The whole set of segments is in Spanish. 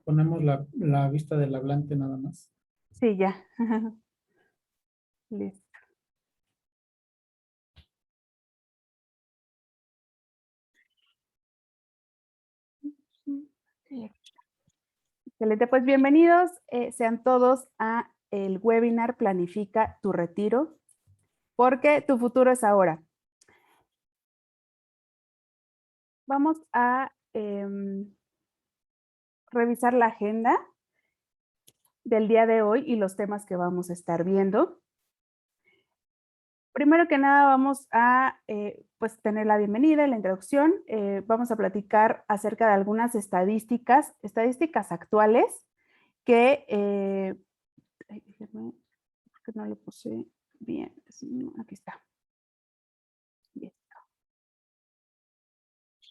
ponemos la vista del hablante nada más. Sí, ya. Listo. Excelente, pues bienvenidos sean todos a el webinar Planifica tu retiro, porque tu futuro es ahora. Vamos a revisar la agenda del día de hoy y los temas que vamos a estar viendo. Primero que nada vamos a pues tener la bienvenida y la introducción. Vamos a platicar acerca de algunas estadísticas actuales que, ay, déjenme, que no le puse bien, aquí está. Bien.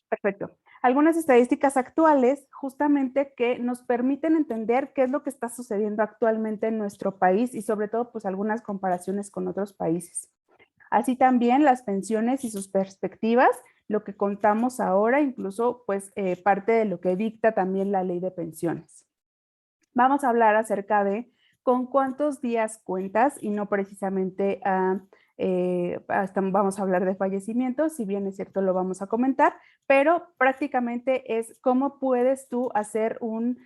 Perfecto. Algunas estadísticas actuales justamente que nos permiten entender qué es lo que está sucediendo actualmente en nuestro país y sobre todo pues algunas comparaciones con otros países. Así también las pensiones y sus perspectivas, lo que contamos ahora, incluso pues parte de lo que dicta también la ley de pensiones. Vamos a hablar acerca de con cuántos días cuentas y no precisamente vamos a hablar de fallecimientos, si bien es cierto lo vamos a comentar, pero prácticamente es cómo puedes tú hacer un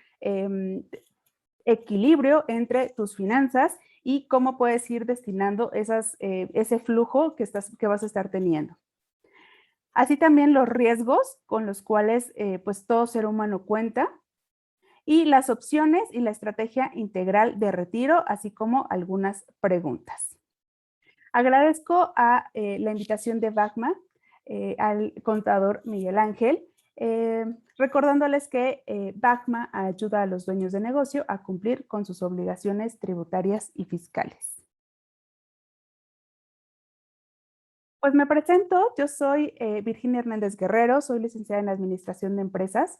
equilibrio entre tus finanzas y cómo puedes ir destinando ese flujo que vas a estar teniendo. Así también los riesgos con los cuales pues todo ser humano cuenta y las opciones y la estrategia integral de retiro, así como algunas preguntas. Agradezco a la invitación de BACMA al contador Miguel Ángel, recordándoles que BACMA ayuda a los dueños de negocio a cumplir con sus obligaciones tributarias y fiscales. Pues me presento, yo soy Virginia Hernández Guerrero, soy licenciada en Administración de Empresas,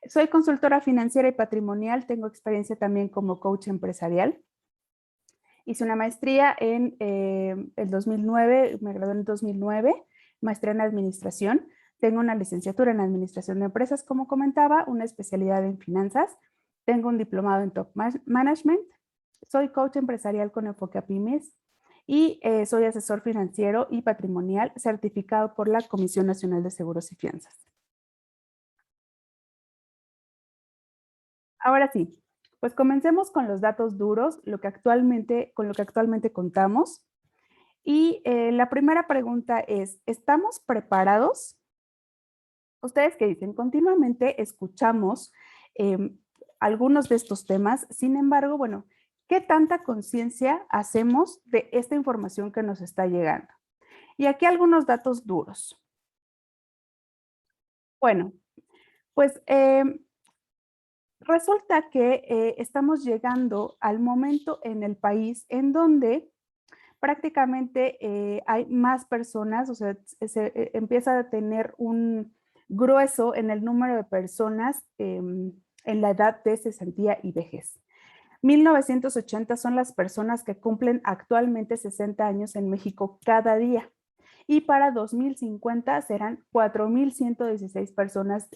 soy consultora financiera y patrimonial, tengo experiencia también como coach empresarial. Hice una maestría en el 2009, me gradué en el 2009, maestría en administración. Tengo una licenciatura en administración de empresas, como comentaba, una especialidad en finanzas. Tengo un diplomado en top management. Soy coach empresarial con enfoque a pymes y soy asesor financiero y patrimonial certificado por la Comisión Nacional de Seguros y Fianzas. Ahora sí, pues comencemos con los datos duros, con lo que actualmente contamos. Y la primera pregunta es, ¿estamos preparados? ¿Ustedes qué dicen? Continuamente escuchamos algunos de estos temas, sin embargo, bueno, ¿qué tanta conciencia hacemos de esta información que nos está llegando? Y aquí algunos datos duros. Bueno, pues resulta que estamos llegando al momento en el país en donde prácticamente hay más personas, o sea, se empieza a tener un grueso en el número de personas en la edad de cesantía y vejez. 1980 son las personas que cumplen actualmente 60 años en México cada día. Y para 2050 serán 4,116 personas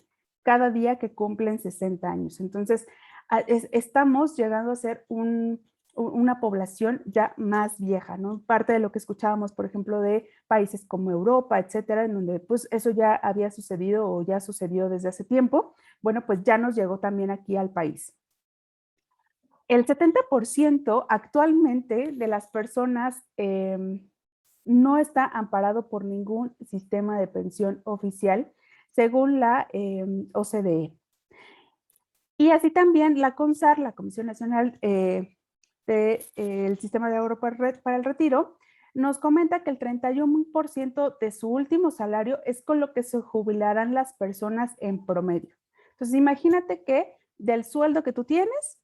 cada día que cumplen 60 años. Entonces, estamos llegando a ser una población ya más vieja, ¿no? Parte de lo que escuchábamos, por ejemplo, de países como Europa, etcétera, en donde pues eso ya había sucedido o ya sucedió desde hace tiempo, bueno, pues ya nos llegó también aquí al país. El 70% actualmente de las personas no está amparado por ningún sistema de pensión oficial, según la OCDE. Y así también la CONSAR, la Comisión Nacional del Sistema de Ahorro para el Retiro, nos comenta que el 31% de su último salario es con lo que se jubilarán las personas en promedio. Entonces, imagínate que del sueldo que tú tienes,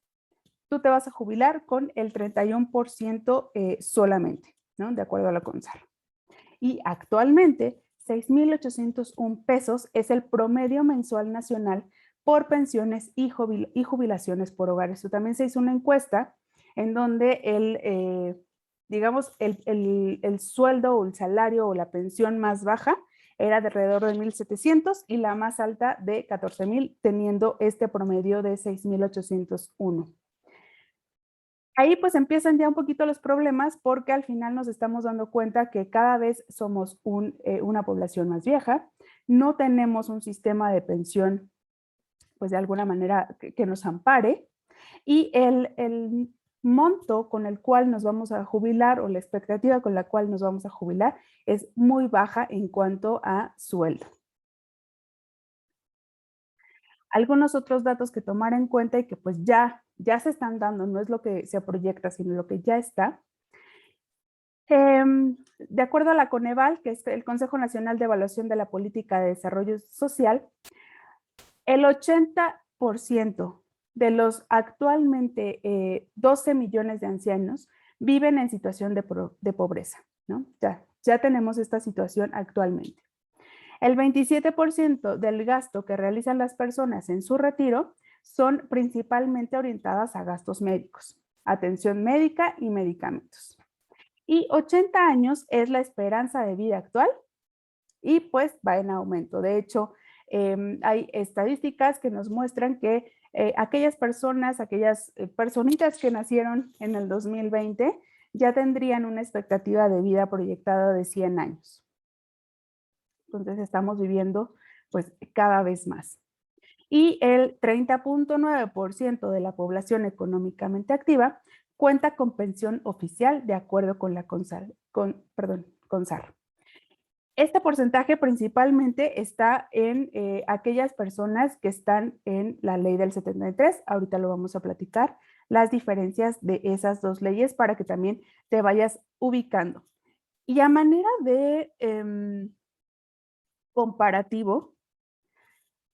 tú te vas a jubilar con el 31% solamente, ¿no? De acuerdo a la CONSAR. Y actualmente, 6,801 pesos es el promedio mensual nacional por pensiones y jubilaciones por hogar. Esto también se hizo una encuesta en donde digamos, el sueldo o el salario o la pensión más baja era de alrededor de 1,700 y la más alta de 14,000, teniendo este promedio de 6,801. Ahí pues empiezan ya un poquito los problemas porque al final nos estamos dando cuenta que cada vez somos una población más vieja, no tenemos un sistema de pensión pues de alguna manera que nos ampare y el monto con el cual nos vamos a jubilar o la expectativa con la cual nos vamos a jubilar es muy baja en cuanto a sueldo. Algunos otros datos que tomar en cuenta y que pues ya se están dando, no es lo que se proyecta, sino lo que ya está. De acuerdo a la Coneval, que es el Consejo Nacional de Evaluación de la Política de Desarrollo Social, el 80% de los actualmente 12 millones de ancianos viven en situación de pobreza, ¿no? Ya tenemos esta situación actualmente. El 27% del gasto que realizan las personas en su retiro son principalmente orientadas a gastos médicos, atención médica y medicamentos. Y 80 años es la esperanza de vida actual y pues va en aumento. De hecho, hay estadísticas que nos muestran que aquellas personas, aquellas personitas que nacieron en el 2020 ya tendrían una expectativa de vida proyectada de 100 años. Entonces estamos viviendo pues cada vez más. Y el 30,9% de la población económicamente activa cuenta con pensión oficial de acuerdo con la CONSAR. Este porcentaje principalmente está en aquellas personas que están en la ley del 73. Ahorita lo vamos a platicar, las diferencias de esas dos leyes para que también te vayas ubicando. Y a manera de comparativo,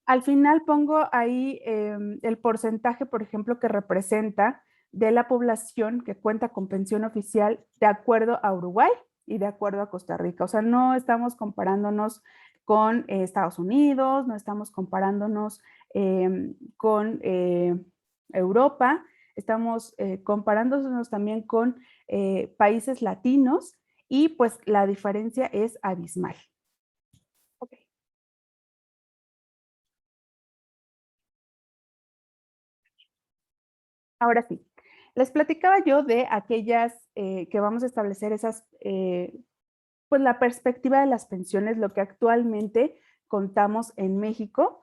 al final pongo ahí el porcentaje, por ejemplo, que representa de la población que cuenta con pensión oficial de acuerdo a Uruguay y de acuerdo a Costa Rica. O sea, no estamos comparándonos con Estados Unidos, no estamos comparándonos con Europa, estamos comparándonos también con países latinos y pues la diferencia es abismal. Okay. Ahora sí, les platicaba yo de aquellas que vamos a establecer esas, pues la perspectiva de las pensiones, lo que actualmente contamos en México.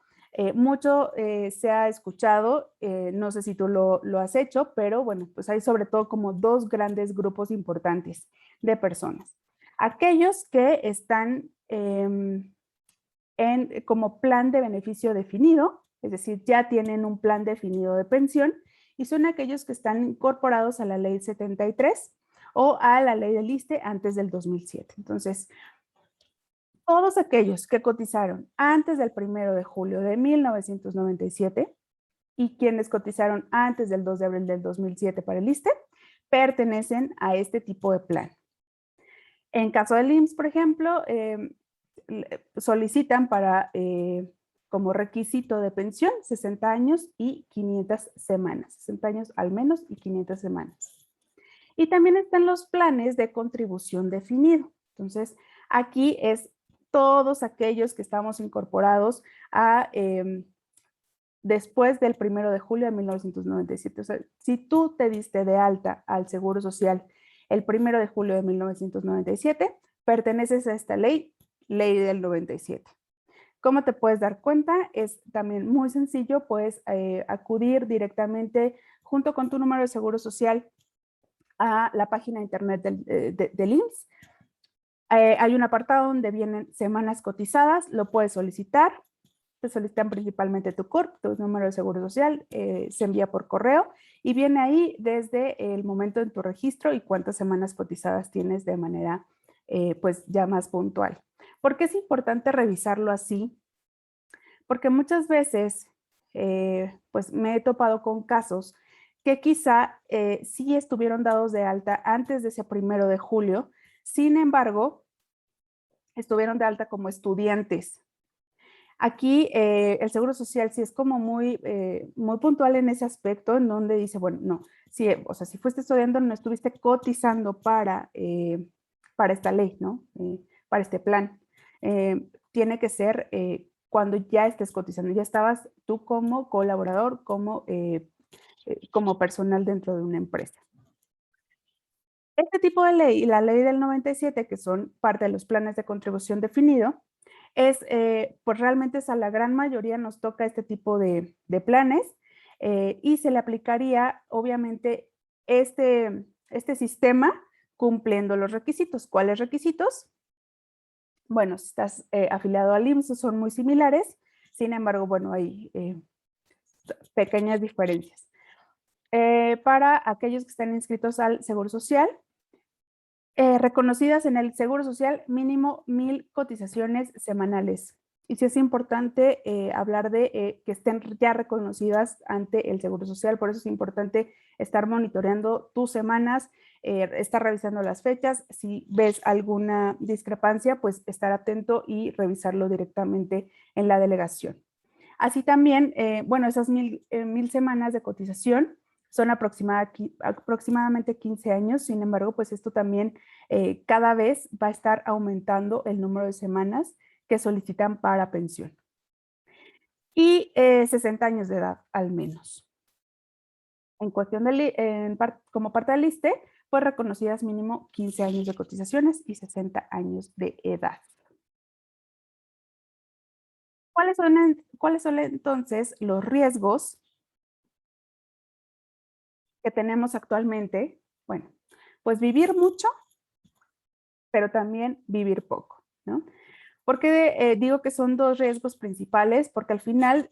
Mucho se ha escuchado, no sé si tú lo has hecho, pero bueno, pues hay sobre todo como dos grandes grupos importantes de personas. Aquellos que están como plan de beneficio definido, es decir, ya tienen un plan definido de pensión, y son aquellos que están incorporados a la ley 73 o a la ley del ISSSTE antes del 2007. Entonces, todos aquellos que cotizaron antes del 1 de julio de 1997 y quienes cotizaron antes del 2 de abril del 2007 para el ISSSTE, pertenecen a este tipo de plan. En caso del IMSS, por ejemplo, solicitan para como requisito de pensión 60 años y 500 semanas, 60 años al menos y 500 semanas. Y también están los planes de contribución definido. Entonces, aquí es todos aquellos que estamos incorporados a después del 1 de julio de 1997. O sea, si tú te diste de alta al Seguro Social el 1 de julio de 1997, perteneces a esta ley del 97. ¿Cómo te puedes dar cuenta? Es también muy sencillo, puedes acudir directamente junto con tu número de seguro social a la página de internet del IMSS. Hay un apartado donde vienen semanas cotizadas, lo puedes solicitar. Te solicitan principalmente tu CURP, tu número de seguro social, se envía por correo y viene ahí desde el momento de tu registro y cuántas semanas cotizadas tienes de manera pues ya más puntual. ¿Por qué es importante revisarlo así? Porque muchas veces pues me he topado con casos que quizá sí estuvieron dados de alta antes de ese 1 de julio, sin embargo, estuvieron de alta como estudiantes. Aquí el Seguro Social sí es como muy puntual en ese aspecto, en donde dice, bueno, no, sí, o sea, si fuiste estudiando, no estuviste cotizando para esta ley, ¿no? Para este plan. tiene que ser cuando ya estés cotizando, ya estabas tú como colaborador, como personal dentro de una empresa. Este tipo de ley y la ley del 97, que son parte de los planes de contribución definido, pues realmente a la gran mayoría nos toca este tipo de planes y se le aplicaría obviamente este sistema cumpliendo los requisitos. ¿Cuáles requisitos? Bueno, si estás afiliado al IMSS son muy similares, sin embargo, bueno, hay pequeñas diferencias. Para aquellos que están inscritos al Seguro Social, reconocidas en el Seguro Social, mínimo 1,000 cotizaciones semanales. Y sí es importante hablar de que estén ya reconocidas ante el Seguro Social, por eso es importante estar monitoreando tus semanas, estar revisando las fechas. Si ves alguna discrepancia, pues estar atento y revisarlo directamente en la delegación. Así también, bueno, esas 1,000 semanas de cotización son aproximadamente 15 años, sin embargo, pues esto también cada vez va a estar aumentando el número de semanas que solicitan para pensión. Y 60 años de edad al menos. En cuestión como parte del ISSSTE, pues reconocidas mínimo 15 años de cotizaciones y 60 años de edad. ¿Cuáles son entonces los riesgos que tenemos actualmente? Bueno, pues vivir mucho, pero también vivir poco, ¿no? ¿Por qué digo que son dos riesgos principales? Porque al final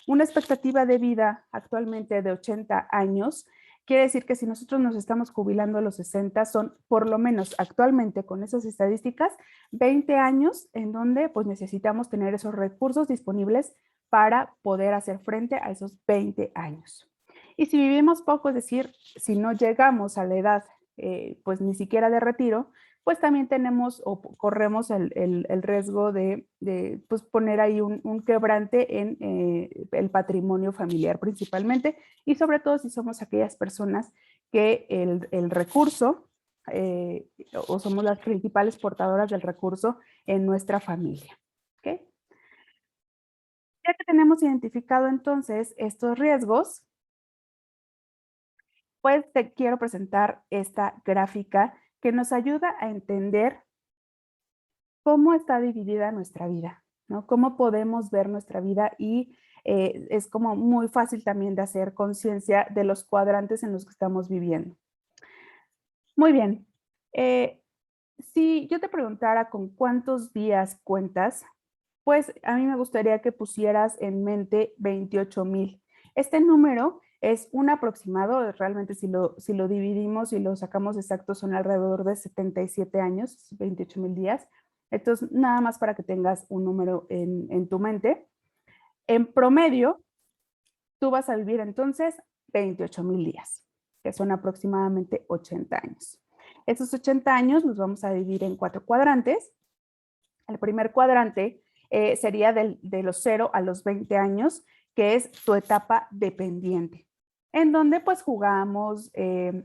una expectativa de vida actualmente de 80 años quiere decir que si nosotros nos estamos jubilando a los 60, son por lo menos actualmente con esas estadísticas 20 años en donde pues necesitamos tener esos recursos disponibles para poder hacer frente a esos 20 años. Y si vivimos poco, es decir, si no llegamos a la edad pues ni siquiera de retiro, pues también tenemos o corremos el riesgo de pues poner ahí un quebrante en el patrimonio familiar principalmente y sobre todo si somos aquellas personas que el recurso o somos las principales portadoras del recurso en nuestra familia. ¿Okay? Ya que tenemos identificado entonces estos riesgos, pues te quiero presentar esta gráfica que nos ayuda a entender cómo está dividida nuestra vida, ¿no? Cómo podemos ver nuestra vida y es como muy fácil también de hacer conciencia de los cuadrantes en los que estamos viviendo. Muy bien. Si yo te preguntara con cuántos días cuentas, pues a mí me gustaría que pusieras en mente 28,000. Este número es un aproximado, realmente si lo dividimos y lo sacamos exacto son alrededor de 77 años, 28,000 días. Entonces, nada más para que tengas un número en tu mente. En promedio, tú vas a vivir entonces 28,000 días, que son aproximadamente 80 años. Esos 80 años los vamos a dividir en 4 cuadrantes. El primer cuadrante sería de los 0 a los 20 años, que es tu etapa dependiente, en donde pues jugamos,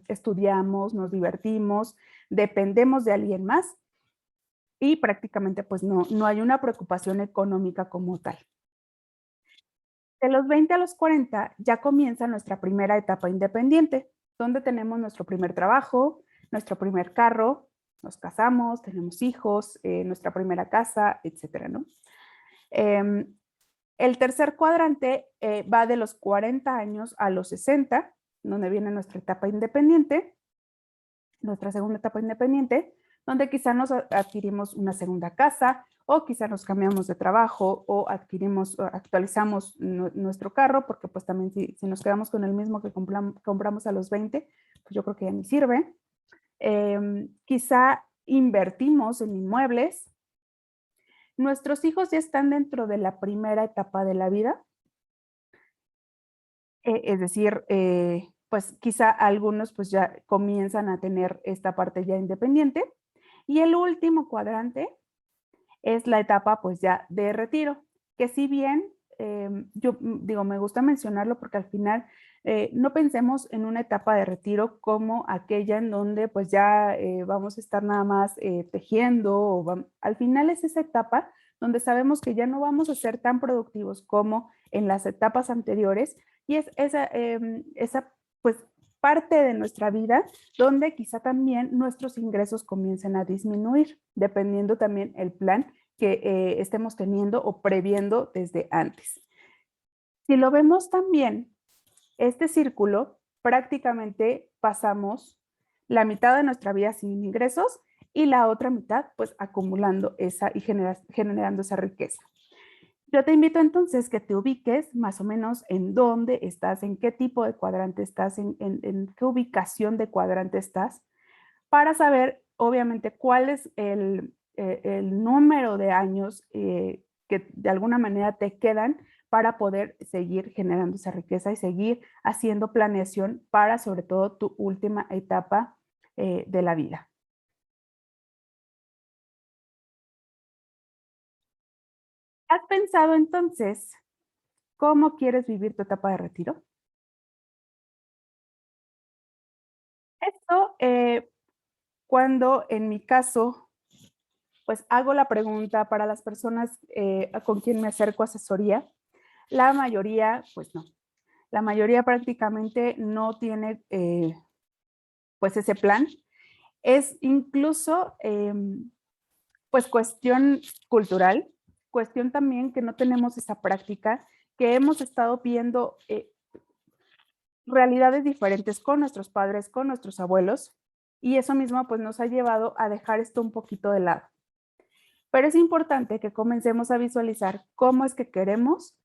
estudiamos, nos divertimos, dependemos de alguien más y prácticamente pues no hay una preocupación económica como tal. De los 20 a los 40 ya comienza nuestra primera etapa independiente, donde tenemos nuestro primer trabajo, nuestro primer carro, nos casamos, tenemos hijos, nuestra primera casa, etcétera, ¿no? El tercer cuadrante va de los 40 años a los 60, donde viene nuestra etapa independiente, nuestra segunda etapa independiente, donde quizá nos adquirimos una segunda casa o quizá nos cambiamos de trabajo o actualizamos nuestro carro, porque pues también si nos quedamos con el mismo que compramos a los 20, pues yo creo que ya ni sirve. Quizá invertimos en inmuebles. Nuestros hijos ya están dentro de la primera etapa de la vida. Es decir, pues quizá algunos pues ya comienzan a tener esta parte ya independiente. Y el último cuadrante es la etapa pues ya de retiro, que si bien yo digo, me gusta mencionarlo porque al final no pensemos en una etapa de retiro como aquella en donde pues ya vamos a estar nada más tejiendo. Al final es esa etapa donde sabemos que ya no vamos a ser tan productivos como en las etapas anteriores, y es esa pues parte de nuestra vida donde quizá también nuestros ingresos comiencen a disminuir, dependiendo también el plan que estemos teniendo o previendo desde antes. Si lo vemos también, este círculo prácticamente pasamos la mitad de nuestra vida sin ingresos y la otra mitad pues acumulando esa y generando esa riqueza. Yo te invito entonces que te ubiques más o menos en dónde estás, en qué tipo de cuadrante estás, en qué ubicación de cuadrante estás, para saber obviamente cuál es el número de años que de alguna manera te quedan para poder seguir generando esa riqueza y seguir haciendo planeación para sobre todo tu última etapa de la vida. ¿Has pensado entonces cómo quieres vivir tu etapa de retiro? Esto, cuando en mi caso, pues hago la pregunta para las personas con quien me acerco a asesoría, la mayoría, pues no. La mayoría prácticamente no tiene pues ese plan. Es incluso pues cuestión cultural, cuestión también que no tenemos esa práctica, que hemos estado viendo realidades diferentes con nuestros padres, con nuestros abuelos, y eso mismo pues nos ha llevado a dejar esto un poquito de lado. Pero es importante que comencemos a visualizar cómo es que queremos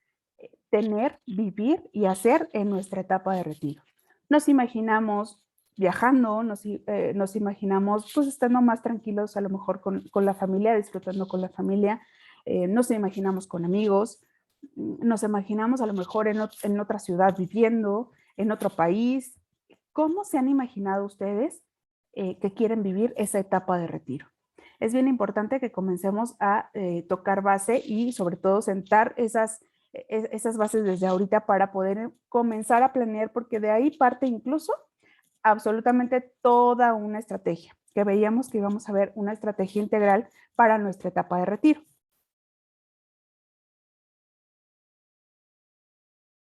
tener, vivir y hacer en nuestra etapa de retiro. Nos imaginamos viajando, nos imaginamos pues estando más tranquilos a lo mejor con la familia, disfrutando con la familia, nos imaginamos con amigos, nos imaginamos a lo mejor en otra ciudad viviendo, en otro país. ¿Cómo se han imaginado ustedes que quieren vivir esa etapa de retiro? Es bien importante que comencemos a tocar base y sobre todo sentar esas bases desde ahorita para poder comenzar a planear, porque de ahí parte incluso absolutamente toda una estrategia, que veíamos que íbamos a ver una estrategia integral para nuestra etapa de retiro.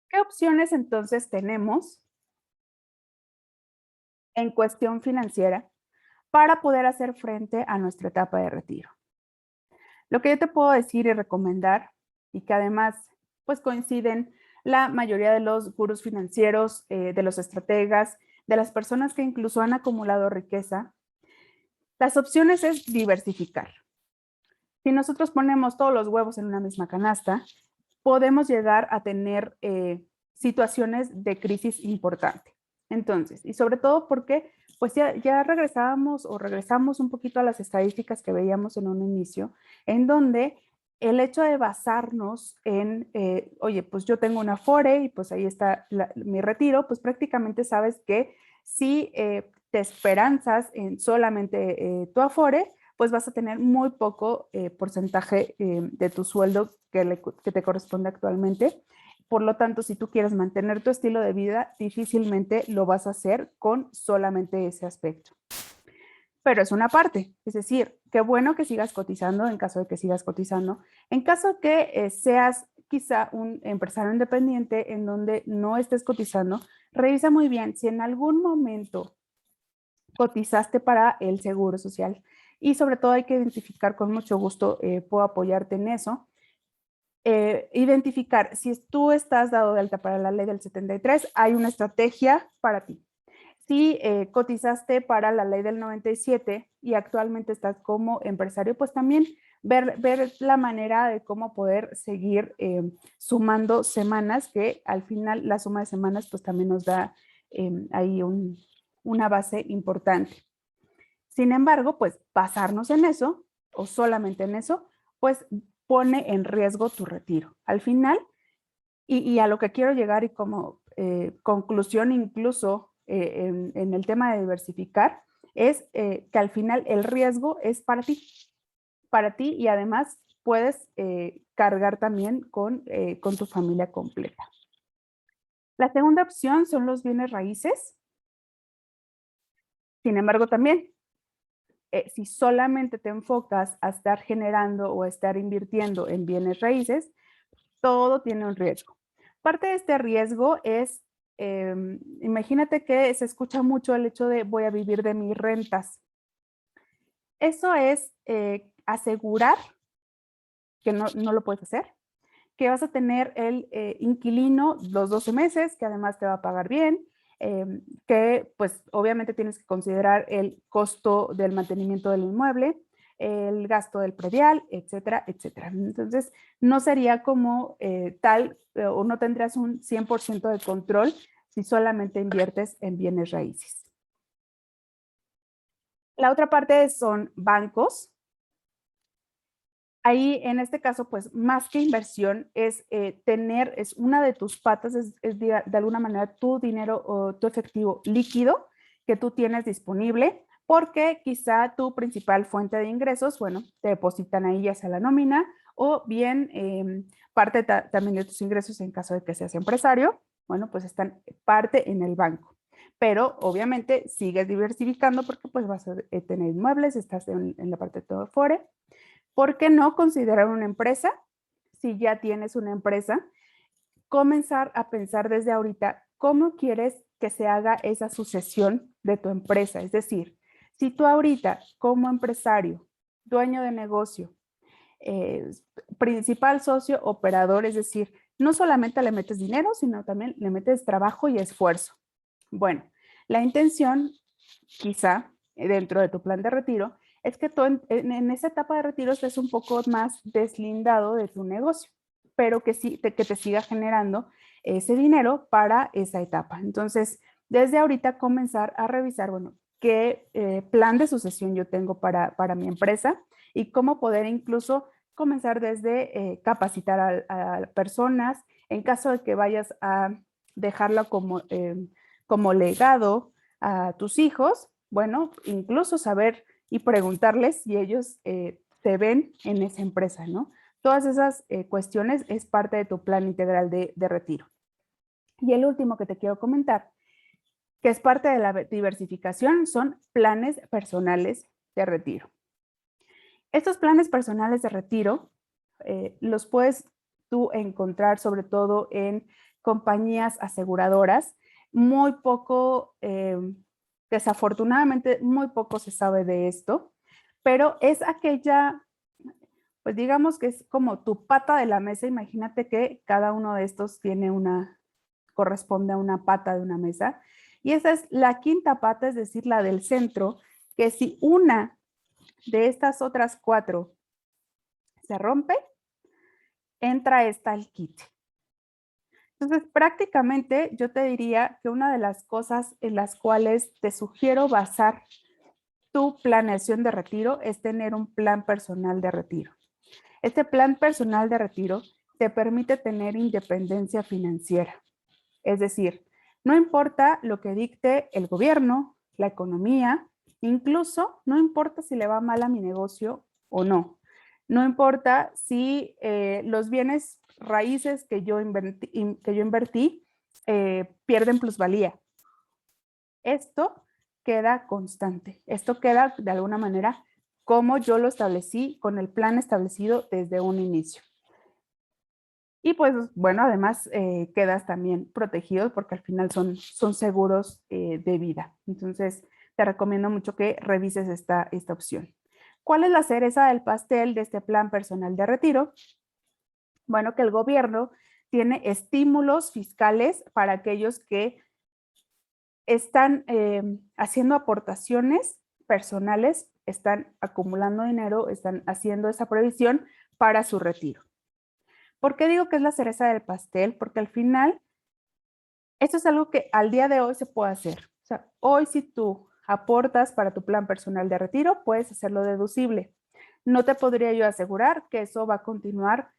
¿Qué opciones entonces tenemos en cuestión financiera para poder hacer frente a nuestra etapa de retiro? Lo que yo te puedo decir y recomendar, y que además pues coinciden la mayoría de los gurús financieros, de los estrategas, de las personas que incluso han acumulado riqueza, las opciones es diversificar. Si nosotros ponemos todos los huevos en una misma canasta, podemos llegar a tener situaciones de crisis importante. Entonces, y sobre todo porque pues ya regresamos un poquito a las estadísticas que veíamos en un inicio, en donde el hecho de basarnos en, oye, pues yo tengo una Afore y pues ahí está mi retiro, pues prácticamente sabes que si te esperanzas en solamente tu Afore, pues vas a tener muy poco porcentaje de tu sueldo que te corresponde actualmente. Por lo tanto, si tú quieres mantener tu estilo de vida, difícilmente lo vas a hacer con solamente ese aspecto. Pero es una parte, es decir, qué bueno que sigas cotizando en caso de que sigas cotizando. En caso que seas quizá un empresario independiente en donde no estés cotizando, revisa muy bien si en algún momento cotizaste para el seguro social. Y sobre todo hay que identificar, con mucho gusto puedo apoyarte en eso, identificar si tú estás dado de alta para la ley del 73, hay una estrategia para ti. Si cotizaste para la ley del 97 y actualmente estás como empresario, pues también ver la manera de cómo poder seguir sumando semanas, que al final la suma de semanas pues también nos da ahí una base importante. Sin embargo, pues basarnos en eso o solamente en eso, pues pone en riesgo tu retiro. Al final, y a lo que quiero llegar y como conclusión incluso en el tema de diversificar, es que al final el riesgo es para ti y además puedes cargar también con tu familia completa. La segunda opción son los bienes raíces. Sin embargo, también si solamente te enfocas a estar generando o a estar invirtiendo en bienes raíces, todo tiene un riesgo. Parte de este riesgo es, imagínate que se escucha mucho el hecho de voy a vivir de mis rentas. Eso es asegurar que no lo puedes hacer, que vas a tener el inquilino los 12 meses, que además te va a pagar bien, que pues obviamente tienes que considerar el costo del mantenimiento del inmueble, el gasto del predial, etcétera, etcétera. Entonces, no sería como o no tendrías un 100% de control si solamente inviertes en bienes raíces. La otra parte son bancos. Ahí, en este caso, pues más que inversión es es una de tus patas, es de alguna manera tu dinero o tu efectivo líquido que tú tienes disponible, porque quizá tu principal fuente de ingresos, bueno, te depositan ahí ya sea la nómina o bien parte también de tus ingresos en caso de que seas empresario, bueno, pues están parte en el banco. Pero obviamente sigues diversificando porque pues vas a tener inmuebles, estás en la parte de todo fuera. ¿Por qué no considerar una empresa? Si ya tienes una empresa, comenzar a pensar desde ahorita cómo quieres que se haga esa sucesión de tu empresa. Es decir, si tú ahorita como empresario, dueño de negocio, principal socio operador, es decir, no solamente le metes dinero, sino también le metes trabajo y esfuerzo. Bueno, la intención, quizá dentro de tu plan de retiro, es que tú en esa etapa de retiro estés un poco más deslindado de tu negocio, pero que, sí, que te siga generando ese dinero para esa etapa. Entonces, desde ahorita comenzar a revisar, bueno, qué plan de sucesión yo tengo para mi empresa y cómo poder incluso comenzar desde capacitar a personas en caso de que vayas a dejarlo como legado a tus hijos, bueno, incluso saber y preguntarles si ellos te ven en esa empresa, ¿no? Todas esas cuestiones es parte de tu plan integral de retiro. Y el último que te quiero comentar, que es parte de la diversificación, son planes personales de retiro. Estos planes personales de retiro los puedes tú encontrar sobre todo en compañías aseguradoras. Muy poco, desafortunadamente, muy poco se sabe de esto, pero es aquella, pues digamos que es como tu pata de la mesa. Imagínate que cada uno de estos corresponde a una pata de una mesa. Y esa es la quinta pata, es decir, la del centro, que si una de estas otras cuatro se rompe, entra esta al quite. Entonces, prácticamente yo te diría que una de las cosas en las cuales te sugiero basar tu planeación de retiro es tener un plan personal de retiro. Este plan personal de retiro te permite tener independencia financiera. Es decir, no importa lo que dicte el gobierno, la economía, incluso no importa si le va mal a mi negocio o no. No importa si los bienes raíces que yo invertí pierden plusvalía. Esto queda constante. Esto queda de alguna manera como yo lo establecí con el plan establecido desde un inicio. Y pues, bueno, además quedas también protegido porque al final son seguros de vida. Entonces, te recomiendo mucho que revises esta opción. ¿Cuál es la cereza del pastel de este plan personal de retiro? Bueno, que el gobierno tiene estímulos fiscales para aquellos que están haciendo aportaciones personales, están acumulando dinero, están haciendo esa previsión para su retiro. ¿Por qué digo que es la cereza del pastel? Porque al final, esto es algo que al día de hoy se puede hacer. O sea, hoy si tú aportas para tu plan personal de retiro, puedes hacerlo deducible. No te podría yo asegurar que eso va a continuar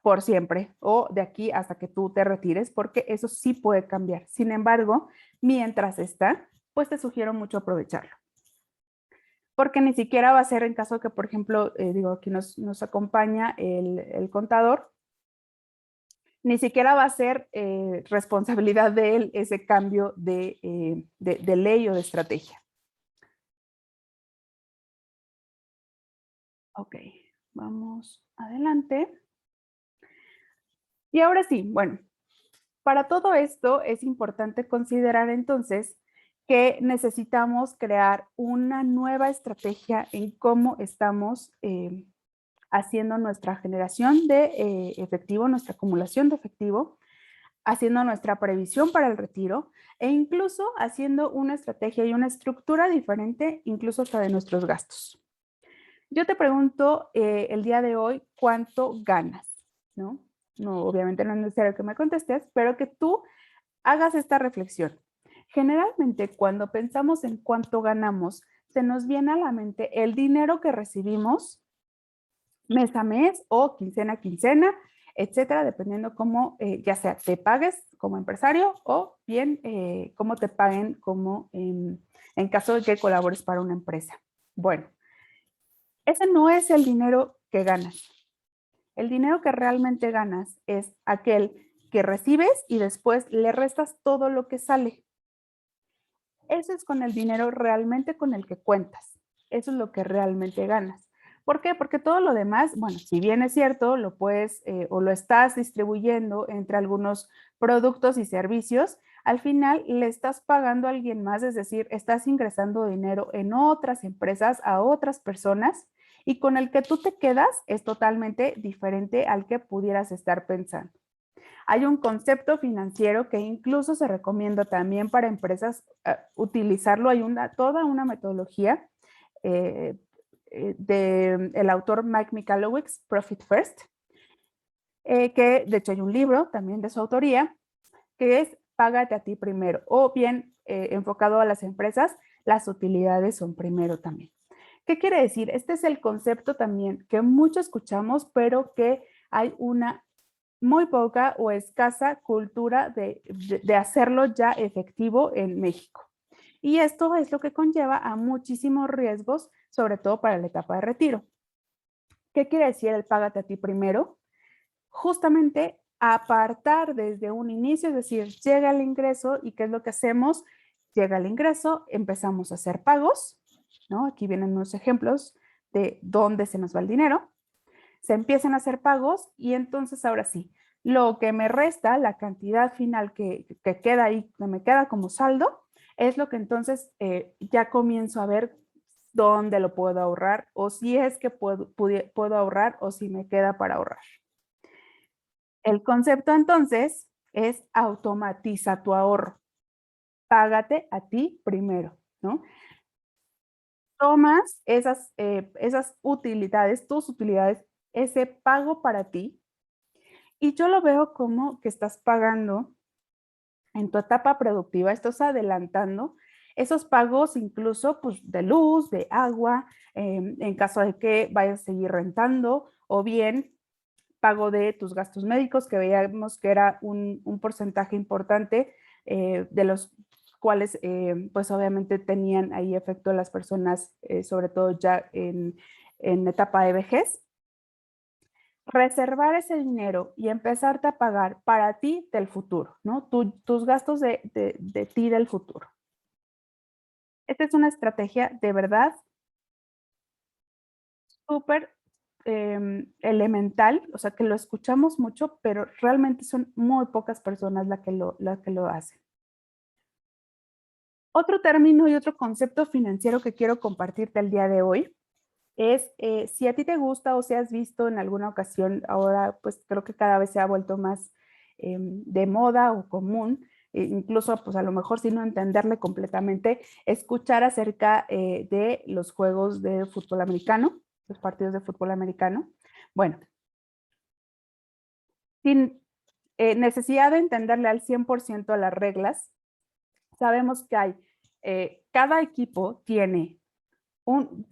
por siempre o de aquí hasta que tú te retires, porque eso sí puede cambiar. Sin embargo, mientras está, pues te sugiero mucho aprovecharlo. Porque ni siquiera va a ser en caso que, por ejemplo, digo, aquí nos acompaña el contador, ni siquiera va a ser responsabilidad de él ese cambio de ley o de estrategia. Ok, vamos adelante. Y ahora sí, bueno, para todo esto es importante considerar entonces que necesitamos crear una nueva estrategia en cómo estamos haciendo nuestra generación de efectivo, nuestra acumulación de efectivo, haciendo nuestra previsión para el retiro e incluso haciendo una estrategia y una estructura diferente, incluso hasta de nuestros gastos. Yo te pregunto el día de hoy, ¿cuánto ganas? ¿No? No, obviamente no es necesario que me contestes, pero que tú hagas esta reflexión. Generalmente, cuando pensamos en cuánto ganamos, se nos viene a la mente el dinero que recibimos mes a mes o quincena a quincena, etcétera, dependiendo cómo, ya sea te pagues como empresario o bien cómo te paguen como en caso de que colabores para una empresa. Bueno, ese no es el dinero que ganas. El dinero que realmente ganas es aquel que recibes y después le restas todo lo que sale. Ese es con el dinero realmente con el que cuentas. Eso es lo que realmente ganas. ¿Por qué? Porque todo lo demás, bueno, si bien es cierto, lo puedes o lo estás distribuyendo entre algunos productos y servicios, al final le estás pagando a alguien más, es decir, estás ingresando dinero en otras empresas, a otras personas, y con el que tú te quedas es totalmente diferente al que pudieras estar pensando. Hay un concepto financiero que incluso se recomienda también para empresas utilizarlo. Hay toda una metodología del autor Mike Michalowicz, Profit First, que de hecho hay un libro también de su autoría, que es Págate a ti primero, o bien enfocado a las empresas, las utilidades son primero también. ¿Qué quiere decir? Este es el concepto también que mucho escuchamos, pero que hay una muy poca o escasa cultura de hacerlo ya efectivo en México. Y esto es lo que conlleva a muchísimos riesgos, sobre todo para la etapa de retiro. ¿Qué quiere decir el págate a ti primero? Justamente apartar desde un inicio, es decir, llega el ingreso y ¿qué es lo que hacemos? Llega el ingreso, empezamos a hacer pagos, ¿no? Aquí vienen unos ejemplos de dónde se nos va el dinero. Se empiezan a hacer pagos y entonces ahora sí, lo que me resta, la cantidad final que queda ahí, que me queda como saldo, es lo que entonces ya comienzo a ver dónde lo puedo ahorrar o si es que puedo ahorrar o si me queda para ahorrar. El concepto entonces es automatiza tu ahorro. Págate a ti primero, ¿no? Tomas esas utilidades, tus utilidades, ese pago para ti, y yo lo veo como que estás pagando en tu etapa productiva, estás adelantando esos pagos incluso pues, de luz, de agua, en caso de que vayas a seguir rentando, o bien pago de tus gastos médicos, que veíamos que era un porcentaje importante de los cuales pues obviamente tenían ahí efecto las personas, sobre todo ya en etapa de vejez. Reservar ese dinero y empezarte a pagar para ti del futuro, ¿no? Tus gastos de ti del futuro. Esta es una estrategia de verdad súper elemental, o sea, que lo escuchamos mucho, pero realmente son muy pocas personas las que lo hacen. Otro término y otro concepto financiero que quiero compartirte el día de hoy es si a ti te gusta o si has visto en alguna ocasión, ahora pues creo que cada vez se ha vuelto más de moda o común, incluso pues a lo mejor sin no entenderle completamente, escuchar acerca de los juegos de fútbol americano, los partidos de fútbol americano. Bueno, sin necesidad de entenderle al 100% a las reglas, sabemos que hay, cada equipo tiene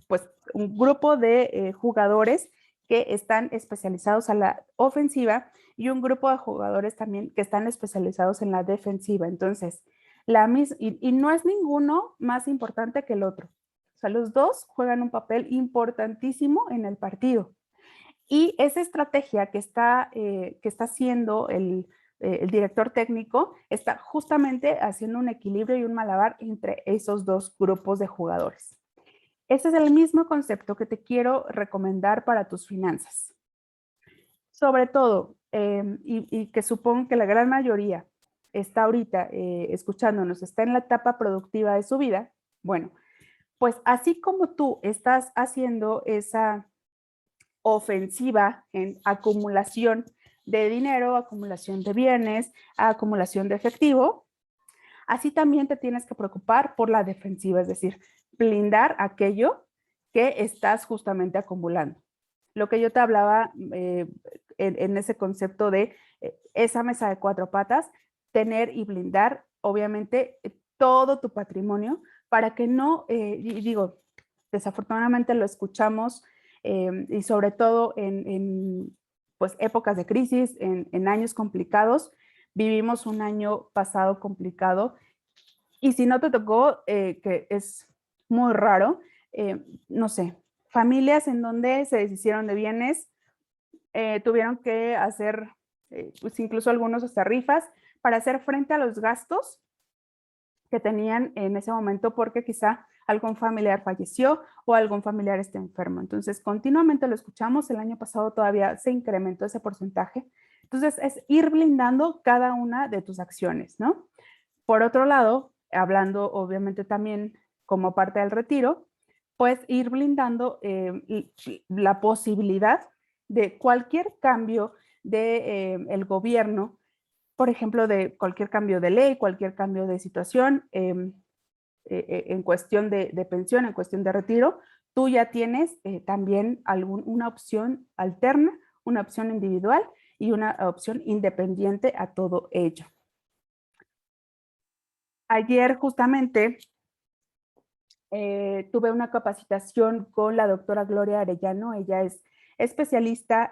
pues, un grupo de jugadores que están especializados a la ofensiva y un grupo de jugadores también que están especializados en la defensiva. Entonces, y no es ninguno más importante que el otro. O sea, los dos juegan un papel importantísimo en el partido. Y esa estrategia que está haciendo el director técnico está justamente haciendo un equilibrio y un malabar entre esos dos grupos de jugadores. Ese es el mismo concepto que te quiero recomendar para tus finanzas. Sobre todo, y que supongo que la gran mayoría está ahorita escuchándonos, está en la etapa productiva de su vida. Bueno, pues así como tú estás haciendo esa ofensiva en acumulación de dinero, acumulación de bienes, acumulación de efectivo, así también te tienes que preocupar por la defensiva, es decir, blindar aquello que estás justamente acumulando. Lo que yo te hablaba en ese concepto de esa mesa de cuatro patas, tener y blindar, obviamente, todo tu patrimonio para que no, digo, desafortunadamente lo escuchamos y sobre todo en pues, épocas de crisis, en años complicados. Vivimos un año pasado complicado y si no te tocó, que es muy raro, no sé, familias en donde se deshicieron de bienes, tuvieron que hacer, pues incluso algunos hasta rifas, para hacer frente a los gastos que tenían en ese momento porque quizá algún familiar falleció o algún familiar está enfermo. Entonces, continuamente lo escuchamos, el año pasado todavía se incrementó ese porcentaje. Entonces, es ir blindando cada una de tus acciones, ¿no? Por otro lado, hablando obviamente también como parte del retiro, pues ir blindando la posibilidad de cualquier cambio del de, el gobierno, por ejemplo, de cualquier cambio de ley, cualquier cambio de situación en cuestión de pensión, en cuestión de retiro, tú ya tienes también una opción alterna, una opción individual y una opción independiente a todo ello. Ayer justamente tuve una capacitación con la doctora Gloria Arellano. Ella es especialista,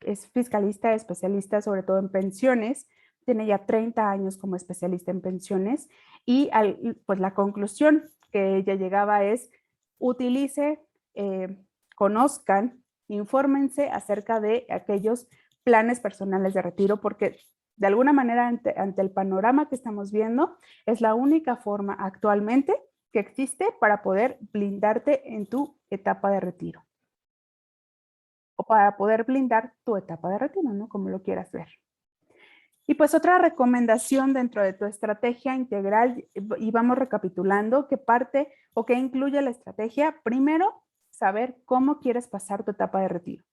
es fiscalista, especialista sobre todo en pensiones. Tiene ya 30 años como especialista en pensiones y pues la conclusión que ella llegaba es utilice, conozcan, infórmense acerca de aquellos planes personales de retiro porque de alguna manera ante el panorama que estamos viendo es la única forma actualmente que existe para poder blindarte en tu etapa de retiro. O para poder blindar tu etapa de retiro, ¿no? Como lo quieras ver. Y pues otra recomendación dentro de tu estrategia integral, y vamos recapitulando, qué parte o qué incluye la estrategia. Primero, saber cómo quieres pasar tu etapa de retiro.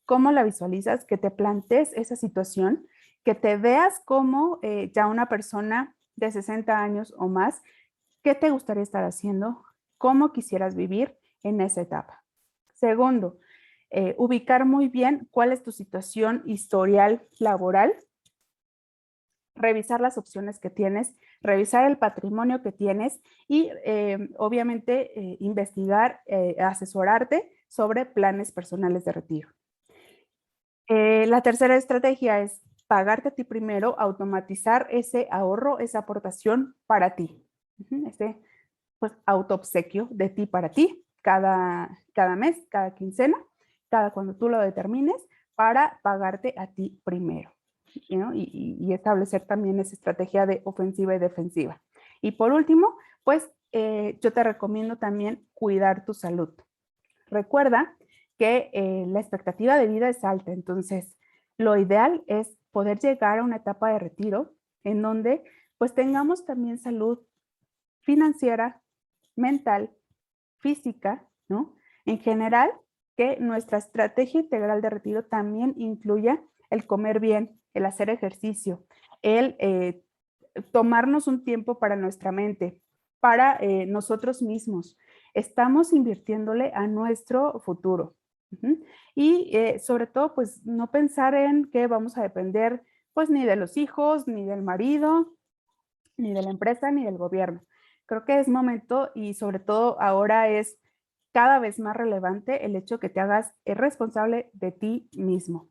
Cómo la visualizas, que te plantees esa situación, que te veas como ya una persona de 60 años o más. ¿Qué te gustaría estar haciendo? ¿Cómo quisieras vivir en esa etapa? Segundo, ubicar muy bien cuál es tu situación historial laboral, revisar las opciones que tienes, revisar el patrimonio que tienes y obviamente investigar, asesorarte sobre planes personales de retiro. La tercera estrategia es pagarte a ti primero, automatizar ese ahorro, esa aportación para ti. Ese pues autoobsequio de ti para ti, cada mes, cada quincena, cada cuando tú lo determines, para pagarte a ti primero, ¿no? Y establecer también esa estrategia de ofensiva y defensiva. Y por último, pues yo te recomiendo también cuidar tu salud. Recuerda que la expectativa de vida es alta, entonces lo ideal es poder llegar a una etapa de retiro en donde pues tengamos también salud financiera, mental, física, ¿no? En general, que nuestra estrategia integral de retiro también incluya el comer bien, el hacer ejercicio, el tomarnos un tiempo para nuestra mente, para nosotros mismos. Estamos invirtiéndole a nuestro futuro. Y sobre todo, pues no pensar en que vamos a depender pues ni de los hijos, ni del marido, ni de la empresa, ni del gobierno. Creo que es momento y sobre todo ahora es cada vez más relevante el hecho que te hagas responsable de ti mismo.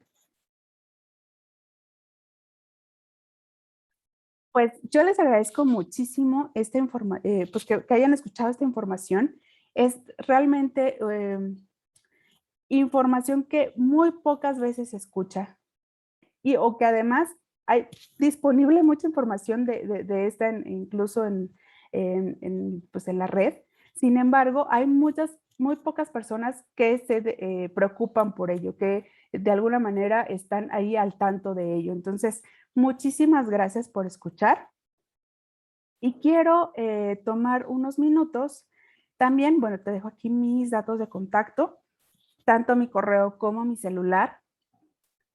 Pues yo les agradezco muchísimo pues que hayan escuchado esta información. Es realmente información que muy pocas veces se escucha o que además hay disponible mucha información de esta incluso pues en la red. Sin embargo, hay muchas muy pocas personas que se preocupan por ello, que de alguna manera están ahí al tanto de ello. Entonces, muchísimas gracias por escuchar. Y quiero tomar unos minutos. También, bueno, te dejo aquí mis datos de contacto, tanto mi correo como mi celular,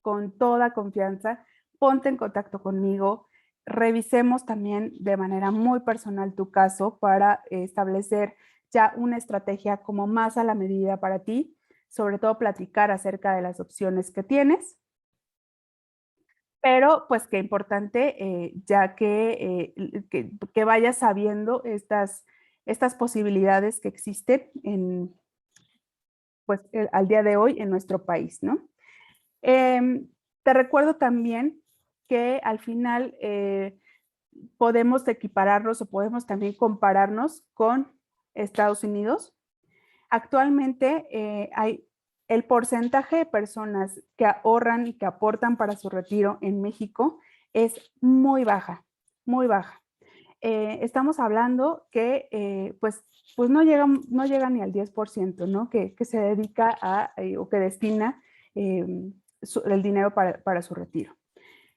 con toda confianza. Ponte en contacto conmigo. Revisemos también de manera muy personal tu caso para establecer ya una estrategia como más a la medida para ti, sobre todo platicar acerca de las opciones que tienes. Pero pues qué importante, ya que vayas sabiendo estas posibilidades que existen pues, al día de hoy en nuestro país, ¿no? Te recuerdo también que al final podemos equipararnos o podemos también compararnos con Estados Unidos. Actualmente hay el porcentaje de personas que ahorran y que aportan para su retiro en México es muy baja, muy baja. Estamos hablando que pues no llega ni al 10%, ¿no? Que se dedica o que destina el dinero para su retiro.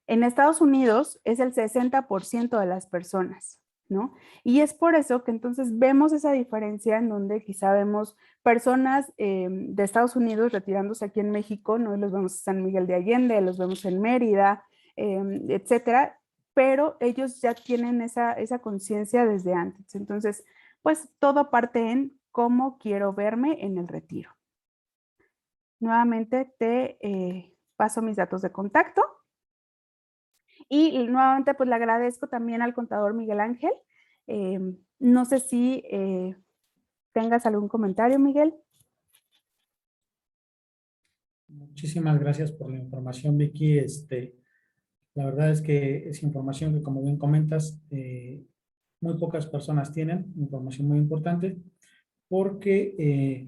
En Estados Unidos es el 60% de las personas, ¿no? Y es por eso que entonces vemos esa diferencia en donde quizá vemos personas de Estados Unidos retirándose aquí en México, ¿no? Y los vemos en San Miguel de Allende, los vemos en Mérida, etcétera, pero ellos ya tienen esa conciencia desde antes. Entonces, pues todo parte en cómo quiero verme en el retiro. Nuevamente te paso mis datos de contacto. Y nuevamente, pues le agradezco también al contador Miguel Ángel. No sé si tengas algún comentario, Miguel. Muchísimas gracias por la información, Vicky. La verdad es que es información que, como bien comentas, muy pocas personas tienen, información muy importante, porque,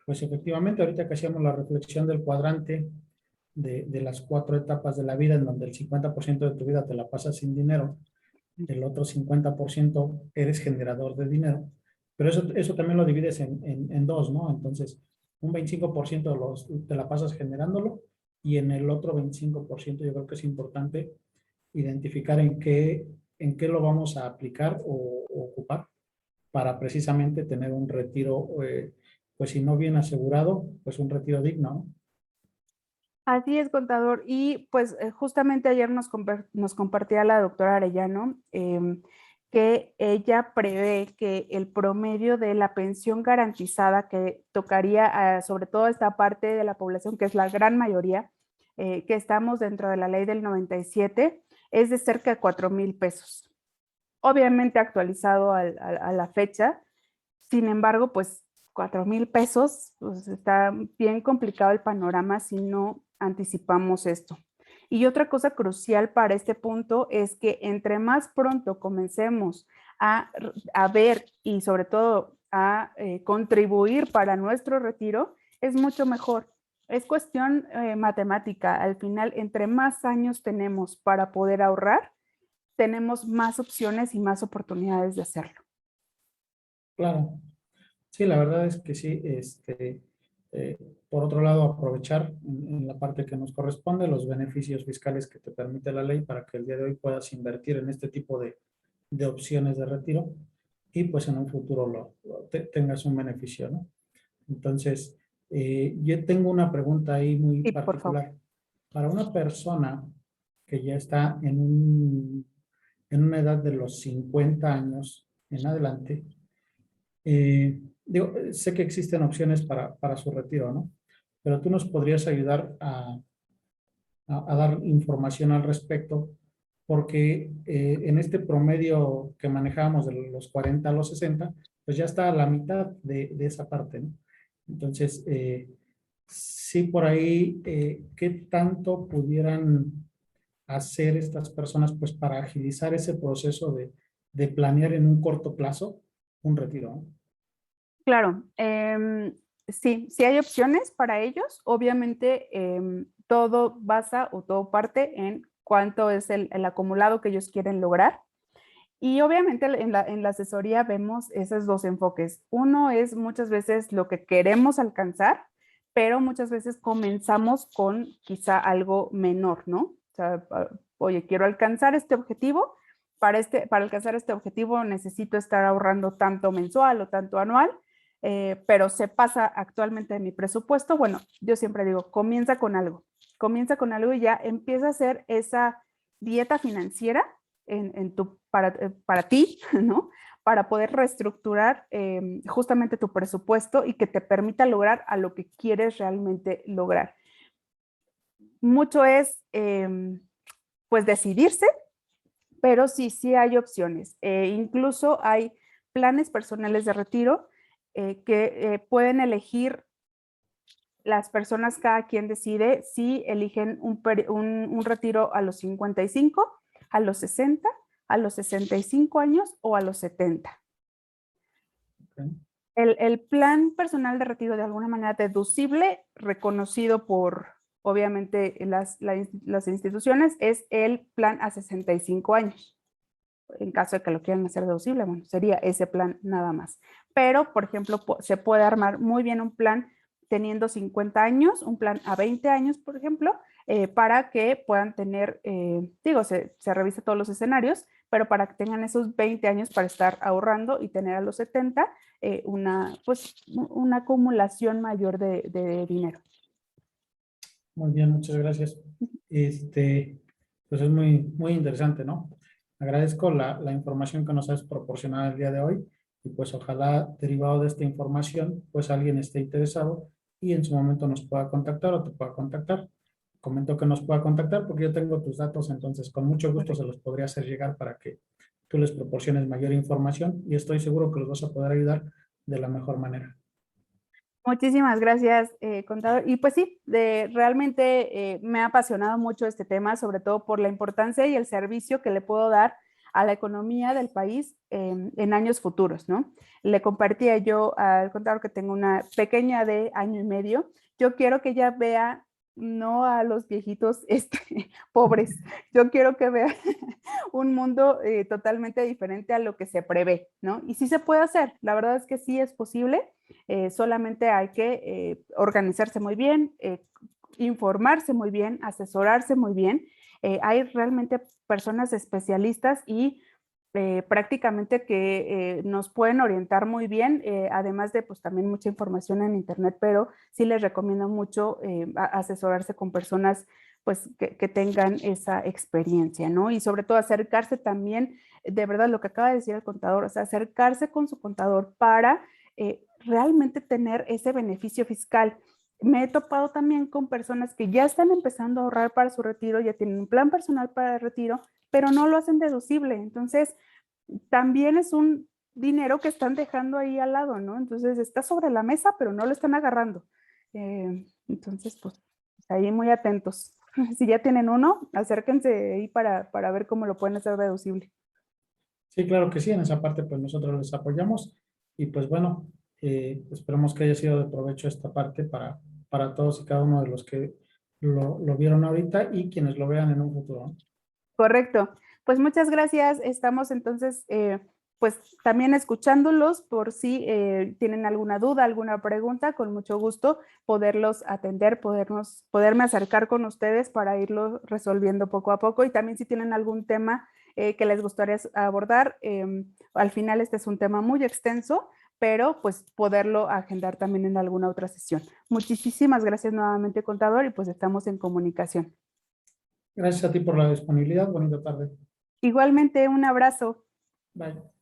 pues efectivamente, ahorita que hacíamos la reflexión del cuadrante de las 4 etapas de la vida, en donde el 50% de tu vida te la pasas sin dinero, el otro 50% eres generador de dinero, pero eso también lo divides en dos, ¿no? Entonces, un 25% te la pasas generándolo y en el otro 25% yo creo que es importante identificar en qué lo vamos a aplicar o ocupar para precisamente tener un retiro, pues si no bien asegurado, pues un retiro digno, ¿no? Así es, contador. Y pues justamente ayer nos compartía la doctora Arellano que ella prevé que el promedio de la pensión garantizada que tocaría sobre todo esta parte de la población, que es la gran mayoría, que estamos dentro de la ley del 97, es de cerca de 4,000 pesos. Obviamente actualizado a la fecha. Sin embargo, pues 4,000 pesos, pues está bien complicado el panorama si no anticipamos esto. Y otra cosa crucial para este punto es que entre más pronto comencemos a ver y sobre todo a contribuir para nuestro retiro, es mucho mejor. Es cuestión matemática. Al final, entre más años tenemos para poder ahorrar, tenemos más opciones y más oportunidades de hacerlo. Claro. Sí, la verdad es que sí. Eh, por otro lado, aprovechar en la parte que nos corresponde los beneficios fiscales que te permite la ley para que el día de hoy puedas invertir en este tipo de opciones de retiro y pues en un futuro tengas un beneficio, ¿no? Entonces, yo tengo una pregunta ahí muy Sí, por favor. particular. Para una persona que ya está en una edad de los 50 años en adelante, sé que existen opciones para su retiro, ¿no? Pero tú nos podrías ayudar a dar información al respecto, porque en este promedio que manejábamos de los 40 a los 60, pues ya está a la mitad de esa parte, ¿no? Entonces, sí, por ahí, ¿qué tanto pudieran hacer estas personas pues para agilizar ese proceso de planear en un corto plazo un retiro, ¿no? Claro, sí, sí hay opciones para ellos. Obviamente, todo basa o todo parte en cuánto es el acumulado que ellos quieren lograr. Y obviamente en la asesoría vemos esos dos enfoques. Uno es muchas veces lo que queremos alcanzar, pero muchas veces comenzamos con quizá algo menor, ¿no? O sea, oye, quiero alcanzar este objetivo. Para alcanzar este objetivo necesito estar ahorrando tanto mensual o tanto anual, pero se pasa actualmente de mi presupuesto. Bueno, yo siempre digo, comienza con algo y ya empieza a hacer esa dieta financiera para ti, ¿no? Para poder reestructurar justamente tu presupuesto y que te permita lograr a lo que quieres realmente lograr. Mucho es, pues, decidirse, pero sí hay opciones. Incluso hay planes personales de retiro que pueden elegir las personas, cada quien decide si eligen un retiro a los 55, a los 60, a los 65 años o a los 70. Okay. El plan personal de retiro de alguna manera deducible, reconocido por obviamente las instituciones, es el plan a 65 años. En caso de que lo quieran hacer deducible, bueno, sería ese plan nada más. Pero, por ejemplo, se puede armar muy bien un plan teniendo 50 años, un plan a 20 años, por ejemplo, para que puedan tener, se revisa todos los escenarios, pero para que tengan esos 20 años para estar ahorrando y tener a los 70 una acumulación mayor de dinero. Muy bien, muchas gracias. Pues es muy interesante, ¿no? Agradezco la información que nos has proporcionado el día de hoy y pues ojalá derivado de esta información, pues alguien esté interesado y en su momento nos pueda contactar o te pueda contactar. Comento que nos pueda contactar porque yo tengo tus datos, entonces con mucho gusto se los podría hacer llegar para que tú les proporciones mayor información y estoy seguro que los vas a poder ayudar de la mejor manera. Muchísimas gracias, contador. Y pues sí, realmente me ha apasionado mucho este tema, sobre todo por la importancia y el servicio que le puedo dar a la economía del país en años futuros, ¿no? Le compartía yo al contador que tengo una pequeña de año y medio. Yo quiero que ella vea no a los viejitos pobres, yo quiero que vea un mundo totalmente diferente a lo que se prevé, ¿no? Y sí se puede hacer, la verdad es que sí es posible. Solamente hay que organizarse muy bien, informarse muy bien, asesorarse muy bien. Hay realmente personas especialistas y prácticamente que nos pueden orientar muy bien, además de pues también mucha información en internet, pero sí les recomiendo mucho asesorarse con personas pues que tengan esa experiencia, ¿no? Y sobre todo acercarse también, de verdad lo que acaba de decir el contador, o sea, acercarse con su contador para realmente tener ese beneficio fiscal. Me he topado también con personas que ya están empezando a ahorrar para su retiro, ya tienen un plan personal para el retiro, pero no lo hacen deducible. Entonces, también es un dinero que están dejando ahí al lado, ¿no? Entonces, está sobre la mesa, pero no lo están agarrando. Entonces, pues, ahí muy atentos. Si ya tienen uno, acérquense ahí para ver cómo lo pueden hacer deducible. Sí, claro que sí, en esa parte pues nosotros les apoyamos y pues bueno, esperemos que haya sido de provecho esta parte para todos y cada uno de los que lo vieron ahorita y quienes lo vean en un futuro, ¿no? Correcto. Pues muchas gracias. Estamos entonces, pues también escuchándolos por si tienen alguna duda, alguna pregunta, con mucho gusto poderlos atender, poderme acercar con ustedes para irlo resolviendo poco a poco y también si tienen algún tema que les gustaría abordar. Al final este es un tema muy extenso, pero pues poderlo agendar también en alguna otra sesión. Muchísimas gracias nuevamente, contador, y pues estamos en comunicación. Gracias a ti por la disponibilidad. Bonita tarde. Igualmente, un abrazo. Bye.